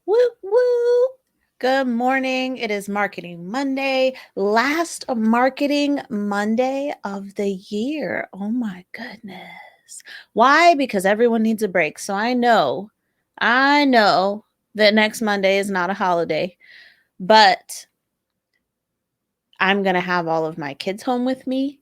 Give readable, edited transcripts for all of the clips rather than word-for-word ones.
Woo woo. Good morning. It is Marketing Monday, last Marketing Monday of the year. Oh my goodness. Why? Because everyone needs a break. So I know that next Monday is not a holiday, but I'm going to have all of my kids home with me.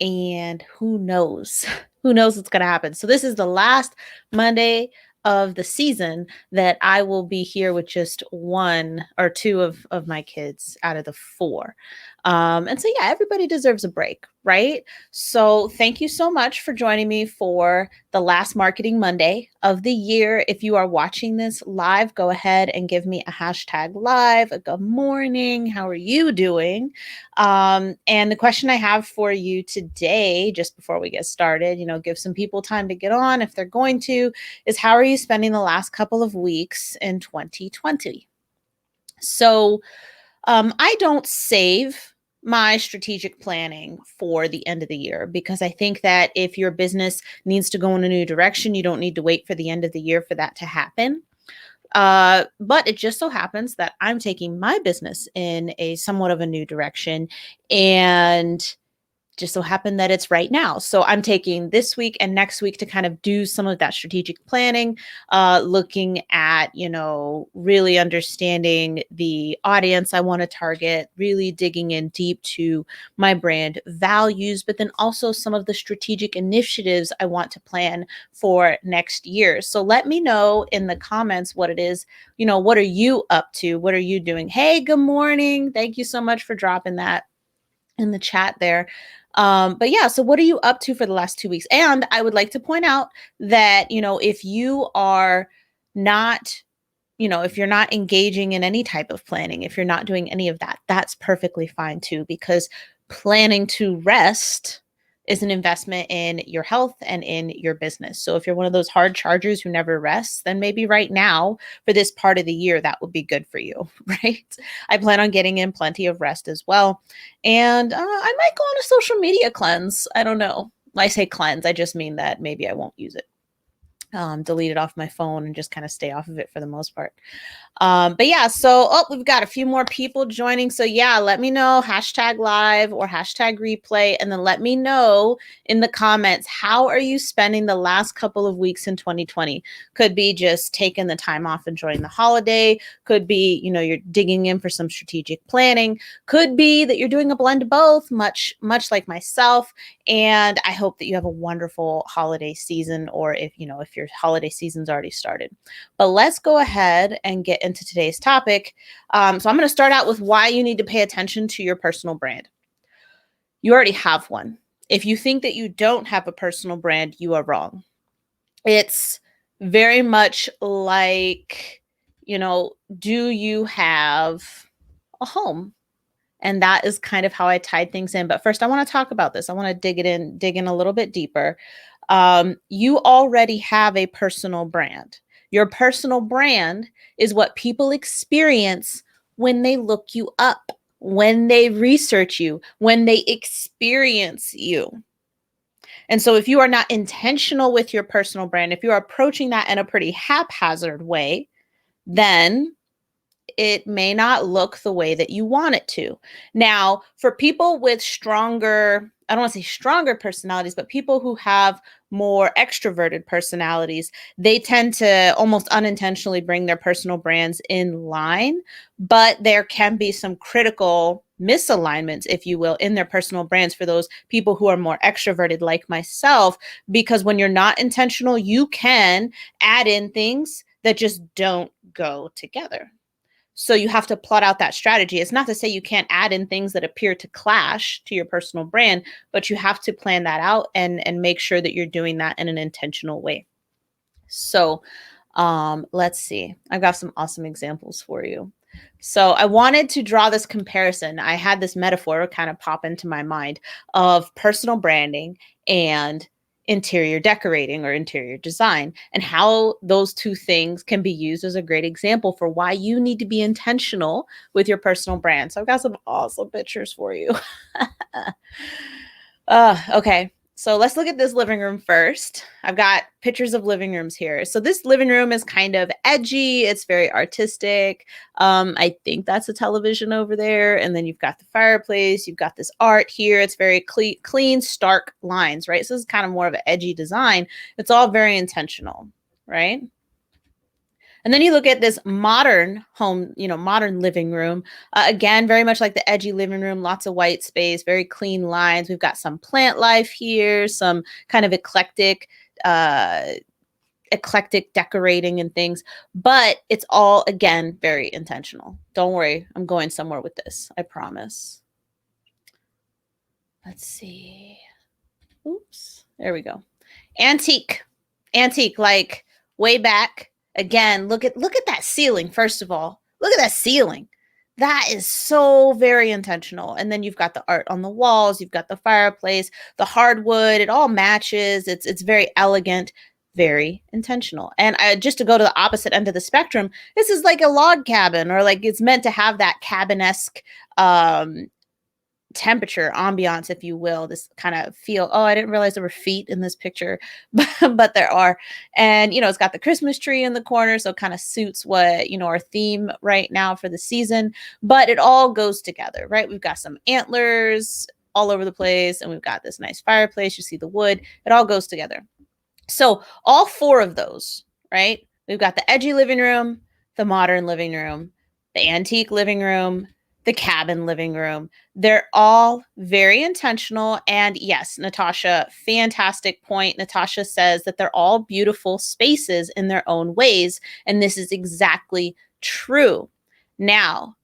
And who knows? Who knows what's going to happen? So, this is the last Monday of the season that I will be here with just one or two of my kids out of the four. And so, yeah, everybody deserves a break, right? So, thank you so much for joining me for the last Marketing Monday of the year. If you are watching this live, go ahead and give me a hashtag live, a good morning. How are you doing? And the question I have for you today, just before we get started, give some people time to get on if they're going to, is how are you spending the last couple of weeks in 2020? So I don't save my strategic planning for the end of the year because I think that if your business needs to go in a new direction, you don't need to wait for the end of the year for that to happen. But it just so happens that I'm taking my business in a somewhat of a new direction. And just so happened that it's right now. So I'm taking this week and next week to kind of do some of that strategic planning, looking at, really understanding the audience I want to target, really digging in deep to my brand values, but then also some of the strategic initiatives I want to plan for next year. So let me know in the comments what it is, what are you up to? What are you doing? Hey, good morning. Thank you so much for dropping that in the chat there. But yeah, so what are you up to for the last 2 weeks? And I would like to point out that, if you are not, if you're not engaging in any type of planning, if you're not doing any of that, that's perfectly fine too, because planning to rest is an investment in your health and in your business. So if you're one of those hard chargers who never rests, then maybe right now for this part of the year, that would be good for you, right? I plan on getting in plenty of rest as well. And I might go on a social media cleanse. I don't know. When I say cleanse, I just mean that maybe I won't use it. Delete it off my phone and just kind of stay off of it for the most part. But yeah, so we've got a few more people joining. So yeah, let me know hashtag live or hashtag replay, and then let me know in the comments, how are you spending the last couple of weeks in 2020? Could be just taking the time off enjoying the holiday, could be, you're digging in for some strategic planning, could be that you're doing a blend of both, much like myself. And I hope that you have a wonderful holiday season, or if your holiday season's already started. But let's go ahead and get into today's topic. So I'm going to start out with why you need to pay attention to your personal brand. You already have one. If you think that you don't have a personal brand, you are wrong. It's very much like, do you have a home? And that is kind of how I tied things in. But first, I want to talk about this. I want to dig in a little bit deeper. You already have a personal brand. Your personal brand is what people experience when they look you up, when they research you, when they experience you. And so, if you are not intentional with your personal brand, if you're approaching that in a pretty haphazard way, then it may not look the way that you want it to. Now, for people with stronger, I don't want to say stronger personalities, but people who have more extroverted personalities, they tend to almost unintentionally bring their personal brands in line, but there can be some critical misalignments, if you will, in their personal brands for those people who are more extroverted like myself, because when you're not intentional, you can add in things that just don't go together. So you have to plot out that strategy. It's not to say you can't add in things that appear to clash to your personal brand, but you have to plan that out and make sure that you're doing that in an intentional way. So let's see. I've got some awesome examples for you. So I wanted to draw this comparison. I had this metaphor kind of pop into my mind of personal branding and interior decorating or interior design, and how those two things can be used as a great example for why you need to be intentional with your personal brand. So I've got some awesome pictures for you. Okay. So let's look at this living room first. I've got pictures of living rooms here. So this living room is kind of edgy. It's very artistic. I think that's a television over there. And then you've got the fireplace. You've got this art here. It's very clean, stark lines, right? So this is kind of more of an edgy design. It's all very intentional, right? And then you look at this modern home, modern living room. Again, very much like the edgy living room, lots of white space, very clean lines. We've got some plant life here, some kind of uh, eclectic decorating and things, but it's all, again, very intentional. Don't worry, I'm going somewhere with this, I promise. Let's see. Oops, there we go. Antique, like way back. Again, look at that ceiling. First of all, look at that ceiling. That is so very intentional. And then you've got the art on the walls, you've got the fireplace, the hardwood, it all matches. It's very elegant, very intentional. And just to go to the opposite end of the spectrum, this is like a log cabin, or like it's meant to have that cabin-esque temperature, ambiance, if you will, this kind of feel. Oh, I didn't realize there were feet in this picture, but there are. And, it's got the Christmas tree in the corner, so it kind of suits what, our theme right now for the season, but it all goes together, right? We've got some antlers all over the place, and we've got this nice fireplace. You see the wood, it all goes together. So all four of those, right? We've got the edgy living room, the modern living room, the antique living room, the cabin living room. They're all very intentional. And yes, Natasha, fantastic point. Natasha says that they're all beautiful spaces in their own ways. And this is exactly true. Now,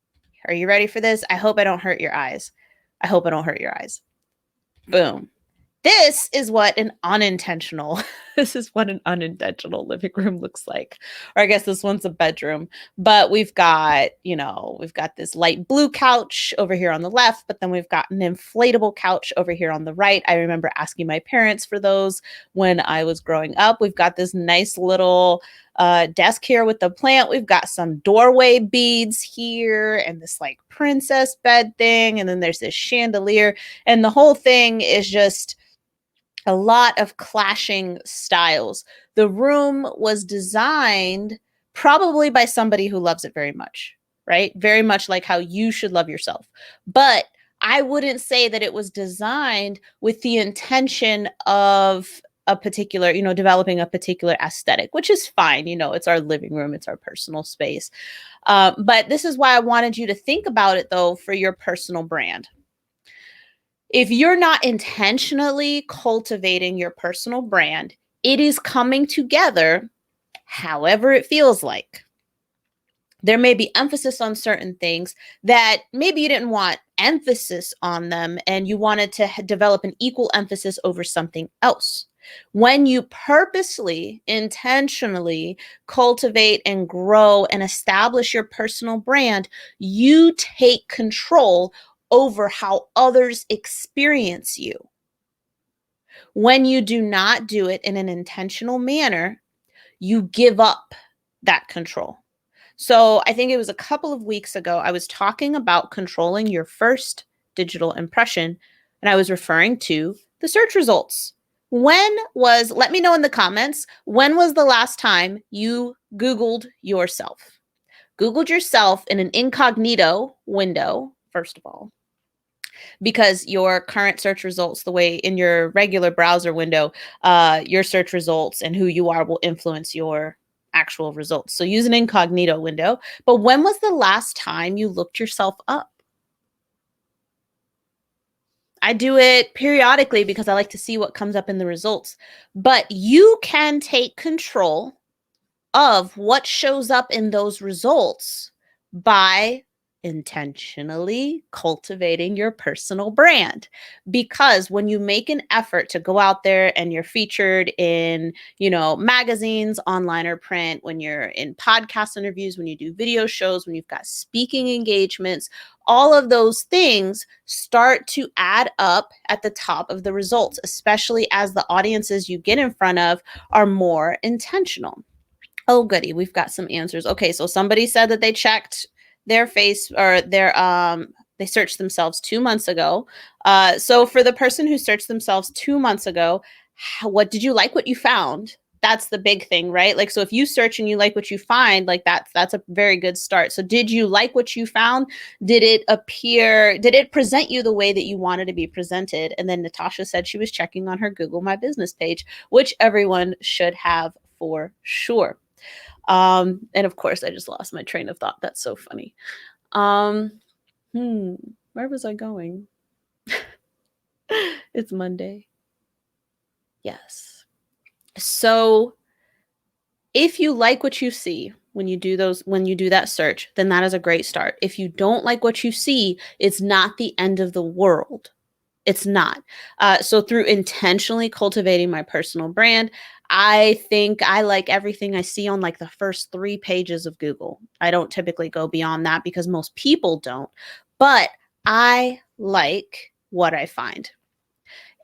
are you ready for this? I hope I don't hurt your eyes. Boom. This is what an unintentional living room looks like. Or I guess this one's a bedroom, but we've got this light blue couch over here on the left, but then we've got an inflatable couch over here on the right. I remember asking my parents for those when I was growing up. We've got this nice little desk here with the plant. We've got some doorway beads here and this like princess bed thing. And then there's this chandelier, and the whole thing is just a lot of clashing styles. The room was designed probably by somebody who loves it very much, right? Very much like how you should love yourself. But I wouldn't say that it was designed with the intention of a particular, developing a particular aesthetic, which is fine. It's our living room, it's our personal space. But this is why I wanted you to think about it, though, for your personal brand. If you're not intentionally cultivating your personal brand, it is coming together however it feels like. There may be emphasis on certain things that maybe you didn't want emphasis on them, and you wanted to develop an equal emphasis over something else. When you purposely, intentionally cultivate and grow and establish your personal brand, you take control over how others experience you. When you do not do it in an intentional manner, you give up that control. So I think it was a couple of weeks ago, I was talking about controlling your first digital impression, and I was referring to the search results. Let me know in the comments, when was the last time you Googled yourself? Googled yourself in an incognito window, first of all, because your current search results, the way in your regular browser window, your search results and who you are will influence your actual results. So use an incognito window. But when was the last time you looked yourself up? I do it periodically because I like to see what comes up in the results. But you can take control of what shows up in those results by intentionally cultivating your personal brand. Because when you make an effort to go out there and you're featured in, magazines, online or print, when you're in podcast interviews, when you do video shows, when you've got speaking engagements, all of those things start to add up at the top of the results, especially as the audiences you get in front of are more intentional. Oh, goody. We've got some answers. Okay, so somebody said that they checked their face or their They searched themselves 2 months ago. So for the person who searched themselves 2 months ago, what did you like what you found? That's the big thing, right? Like, so if you search and you like what you find, like that's a very good start. So did you like what you found? Did it present you the way that you wanted to be presented? And then Natasha said she was checking on her Google My Business page, which everyone should have for sure. And of course I just lost my train of thought. That's so funny. Where was I going? It's Monday. Yes. So if you like what you see when you do that search, then that is a great start. If you don't like what you see, it's not the end of the world. It's not. So through intentionally cultivating my personal brand, I think I like everything I see on like the first 3 pages of Google. I don't typically go beyond that because most people don't, but I like what I find.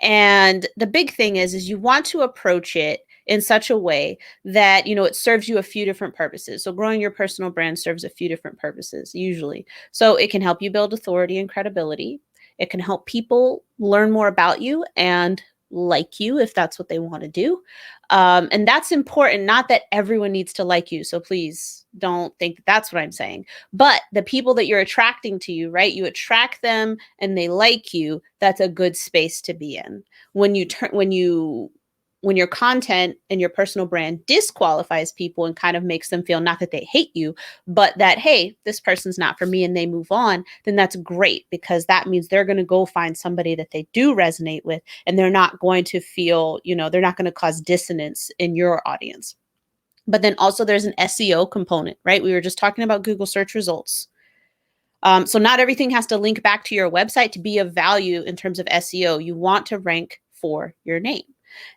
And the big thing is you want to approach it in such a way that, it serves you a few different purposes. So growing your personal brand serves a few different purposes, usually. So it can help you build authority and credibility. It can help people learn more about you and like you if that's what they want to do. And that's important. Not that everyone needs to like you. So please don't think that's what I'm saying. But the people that you're attracting to you, right? You attract them and they like you. That's a good space to be in. When your content and your personal brand disqualifies people and kind of makes them feel not that they hate you, but that, hey, this person's not for me and they move on, then that's great because that means they're going to go find somebody that they do resonate with and they're not going to feel, they're not going to cause dissonance in your audience. But then also there's an SEO component, right? We were just talking about Google search results. So not everything has to link back to your website to be of value in terms of SEO. You want to rank for your name.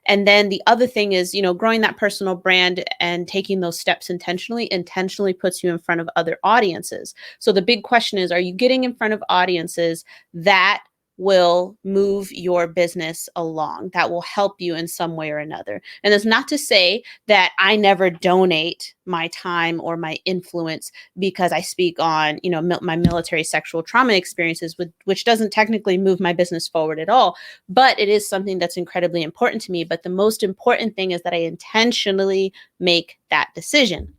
And then the other thing is, growing that personal brand and taking those steps intentionally puts you in front of other audiences. So the big question is, are you getting in front of audiences that will move your business along, that will help you in some way or another? And it's not to say that I never donate my time or my influence because I speak on, my military sexual trauma experiences, which doesn't technically move my business forward at all, but it is something that's incredibly important to me. But the most important thing is that I intentionally make that decision,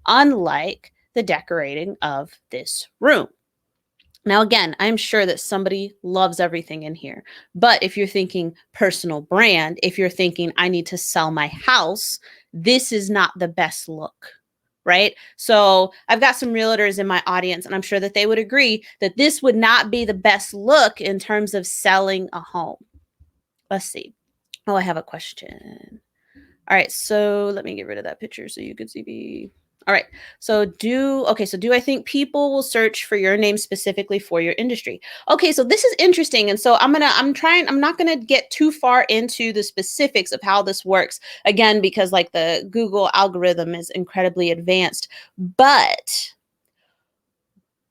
unlike the decorating of this room. Now, again, I'm sure that somebody loves everything in here, but if you're thinking personal brand, if you're thinking I need to sell my house, this is not the best look, right? So I've got some realtors in my audience, and I'm sure that they would agree that this would not be the best look in terms of selling a home. Let's see. Oh, I have a question. All right, so let me get rid of that picture so you can see me. All right. So do I think people will search for your name specifically for your industry? Okay, so this is interesting. And so I'm not gonna get too far into the specifics of how this works, again, because like the Google algorithm is incredibly advanced. But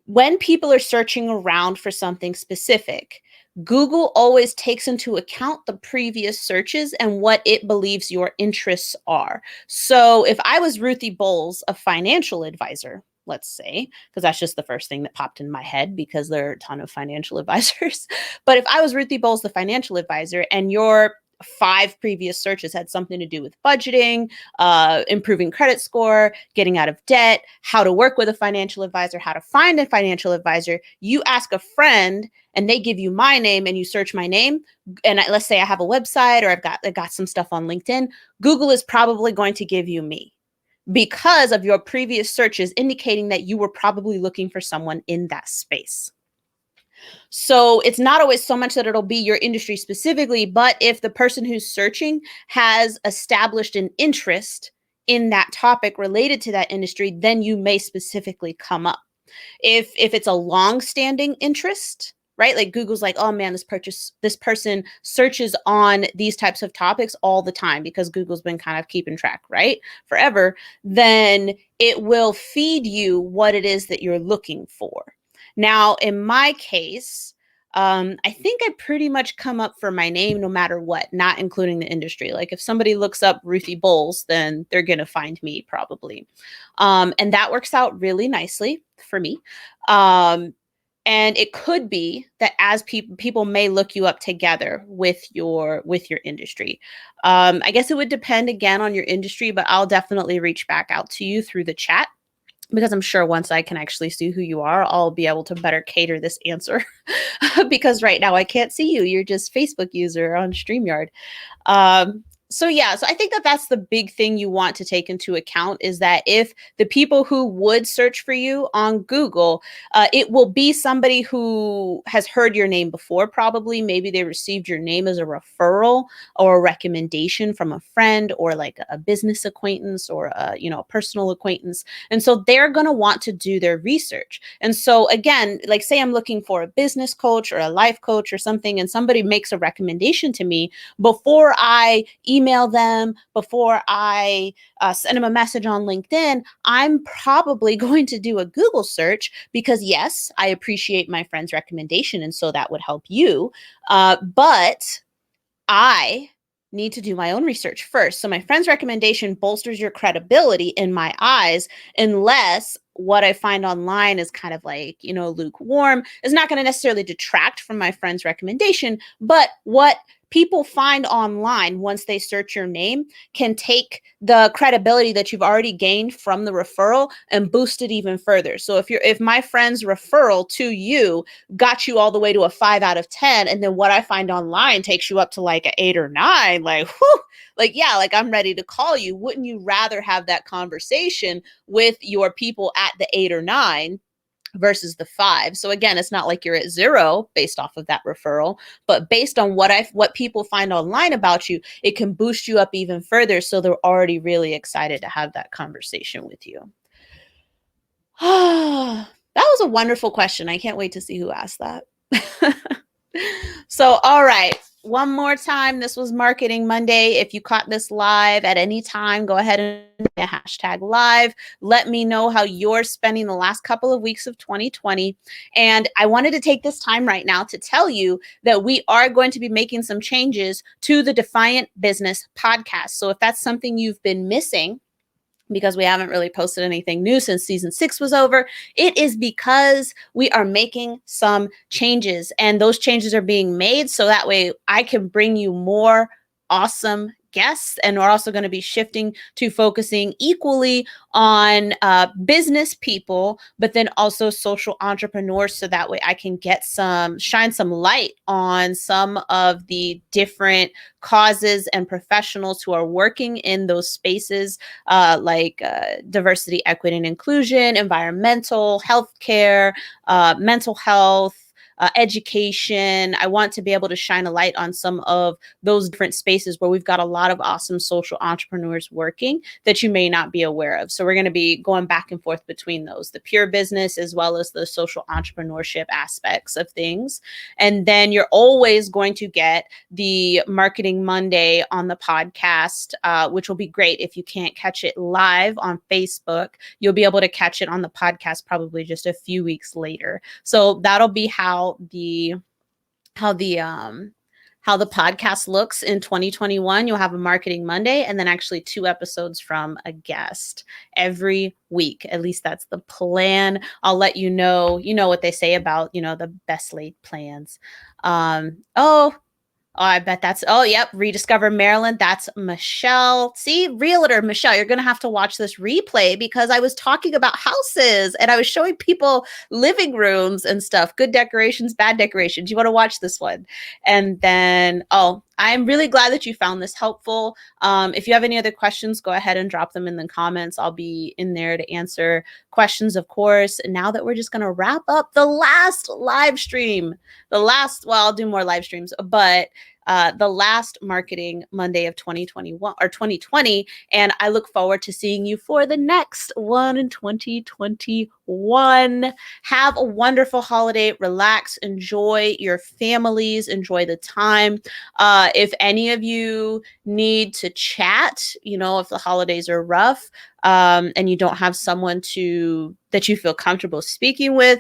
when people are searching around for something specific, Google always takes into account the previous searches and what it believes your interests are. So if I was Ruthie Bowles, a financial advisor, let's say, because that's just the first thing that popped in my head because there are a ton of financial advisors. But if I was Ruthie Bowles, the financial advisor, and your 5 previous searches had something to do with budgeting, improving credit score, getting out of debt, how to work with a financial advisor, how to find a financial advisor, you ask a friend and they give you my name and you search my name. And let's say I have a website or I got some stuff on LinkedIn. Google is probably going to give you me because of your previous searches indicating that you were probably looking for someone in that space. So it's not always so much that it'll be your industry specifically, but if the person who's searching has established an interest in that topic related to that industry, then you may specifically come up. If it's a long-standing interest, right? Like Google's like, oh man, this person searches on these types of topics all the time because Google's been kind of keeping track, right? Forever, then it will feed you what it is that you're looking for. Now, in my case, I think I pretty much come up for my name no matter what, not including the industry. Like if somebody looks up Ruthie Bowles, then they're going to find me probably. And that works out really nicely for me. And it could be that as people may look you up together with your industry. I guess it would depend again on your industry, but I'll definitely reach back out to you through the chat, because I'm sure once I can actually see who you are, I'll be able to better cater this answer. Because right now I can't see you. You're just Facebook user on StreamYard. So yeah, so I think that that's the big thing you want to take into account, is that if the people who would search for you on Google, it will be somebody who has heard your name before, probably. Maybe they received your name as a referral or a recommendation from a friend, or like a business acquaintance, or a personal acquaintance. And so they're going to want to do their research. And so again, like say I'm looking for a business coach or a life coach or something, and somebody makes a recommendation to me, before I email them, before I send them a message on LinkedIn, I'm probably going to do a Google search, because yes, I appreciate my friend's recommendation, and so that would help you. But I need to do my own research first. So my friend's recommendation bolsters your credibility in my eyes, unless what I find online is kind of like, lukewarm. Is not going to necessarily detract from my friend's recommendation, but what people find online once they search your name can take the credibility that you've already gained from the referral and boost it even further. So if my friend's referral to you got you all the way to a 5 out of 10, and then what I find online takes you up to like an 8 or 9, like, whew, like, yeah, like I'm ready to call you. Wouldn't you rather have that conversation with your people at the 8 or 9 versus the 5? So again, it's not like you're at 0 based off of that referral, but based on what people find online about you, it can boost you up even further. So they're already really excited to have that conversation with you. That was a wonderful question. I can't wait to see who asked that. So, all right. One more time. This was Marketing Monday. If you caught this live at any time, go ahead and hashtag live. Let me know how you're spending the last couple of weeks of 2020. And I wanted to take this time right now to tell you that we are going to be making some changes to the Defiant Business podcast. So if that's something you've been missing, because we haven't really posted anything new since season 6 was over, it is because we are making some changes, and those changes are being made so that way I can bring you more awesome guests. And we're also going to be shifting to focusing equally on business people, but then also social entrepreneurs, so that way I can shine some light on some of the different causes and professionals who are working in those spaces, like diversity, equity, and inclusion, environmental, healthcare, mental health, education. I want to be able to shine a light on some of those different spaces where we've got a lot of awesome social entrepreneurs working that you may not be aware of. So we're going to be going back and forth between those, the pure business as well as the social entrepreneurship aspects of things. And then you're always going to get the Marketing Monday on the podcast, which will be great. If you can't catch it live on Facebook, you'll be able to catch it on the podcast probably just a few weeks later. So that'll be how the podcast looks in 2021. You'll have a Marketing Monday, and then actually 2 episodes from a guest every week. At least that's the plan. I'll let you know what they say about, the best laid plans. Oh, I bet yep, Rediscover Maryland. That's Michelle. See, realtor Michelle, you're going to have to watch this replay, because I was talking about houses and I was showing people living rooms and stuff, good decorations, bad decorations. You want to watch this one. And then, I'm really glad that you found this helpful. If you have any other questions, go ahead and drop them in the comments. I'll be in there to answer questions, of course. And now that we're just going to wrap up the last live stream, I'll do more live streams, but the last Marketing Monday of 2021 or 2020. And I look forward to seeing you for the next one in 2021. Have a wonderful holiday. Relax, enjoy your families, enjoy the time. If any of you need to chat, if the holidays are rough, and you don't have someone that you feel comfortable speaking with,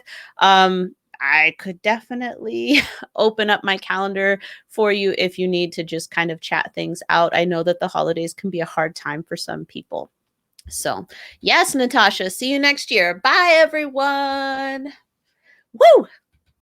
I could definitely open up my calendar for you if you need to just kind of chat things out. I know that the holidays can be a hard time for some people. So, yes, Natasha, see you next year. Bye, everyone. Woo!